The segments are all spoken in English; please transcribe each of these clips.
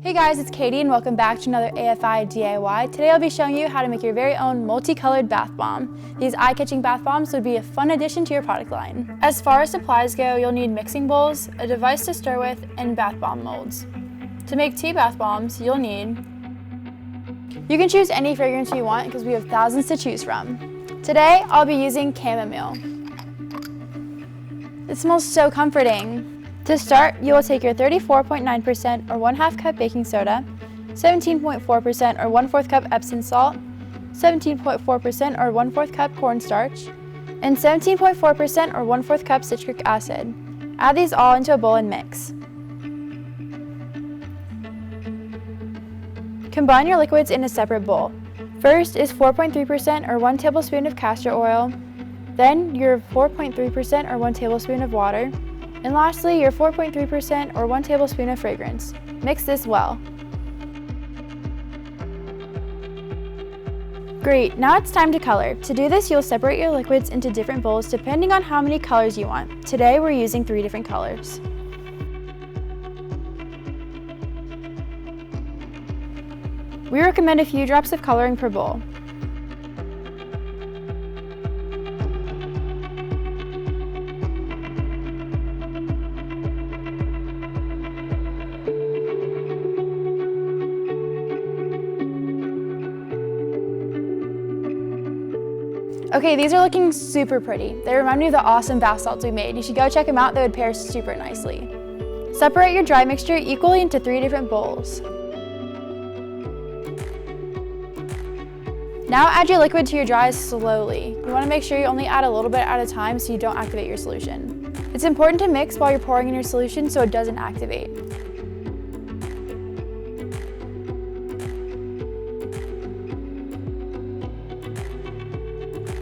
Hey guys, it's Katie and welcome back to another AFI DIY. Today I'll be showing you how to make your very own multicolored bath bomb. These eye-catching bath bombs would be a fun addition to your product line. As far as supplies go, you'll need mixing bowls, a device to stir with, and bath bomb molds. To make 2 bath bombs, you'll need... You can choose any fragrance you want because we have thousands to choose from. Today, I'll be using Chamomile. It smells so comforting. To start, you will take your 34.9% or 1/2 cup baking soda, 17.4% or 1/4 cup Epsom salt, 17.4% or 1/4 cup cornstarch, and 17.4% or 1/4 cup citric acid. Add these all into a bowl and mix. Combine your liquids in a separate bowl. First is 4.3% or 1 tablespoon of castor oil, then your 4.3% or 1 tablespoon of water, and lastly, your 4.3% or 1 tablespoon of fragrance. Mix this well. Great, now it's time to color. To do this, you'll separate your liquids into different bowls depending on how many colors you want. Today, we're using 3 different colors. We recommend a few drops of coloring per bowl. Okay, these are looking super pretty. They remind me of the awesome bath salts we made. You should go check them out, they would pair super nicely. Separate your dry mixture equally into 3 different bowls. Now add your liquid to your dries slowly. You want to make sure you only add a little bit at a time so you don't activate your solution. It's important to mix while you're pouring in your solution so it doesn't activate.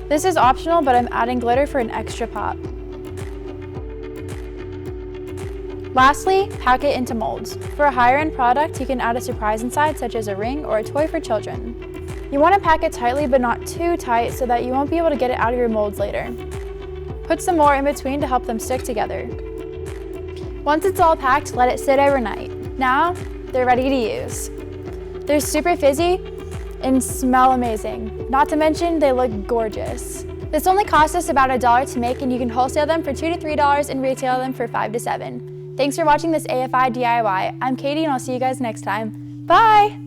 This is optional, but I'm adding glitter for an extra pop. Lastly, pack it into molds. For a higher end product, you can add a surprise inside, such as a ring or a toy for children. You want to pack it tightly, but not too tight so that you won't be able to get it out of your molds later. Put some more in between to help them stick together. Once it's all packed, let it sit overnight. Now, they're ready to use. They're super fizzy and smell amazing. Not to mention, they look gorgeous. This only cost us about $1 to make, and you can wholesale them for $2 to $3 and retail them for $5 to $7. Thanks for watching this AFI DIY. I'm Katie, and I'll see you guys next time. Bye!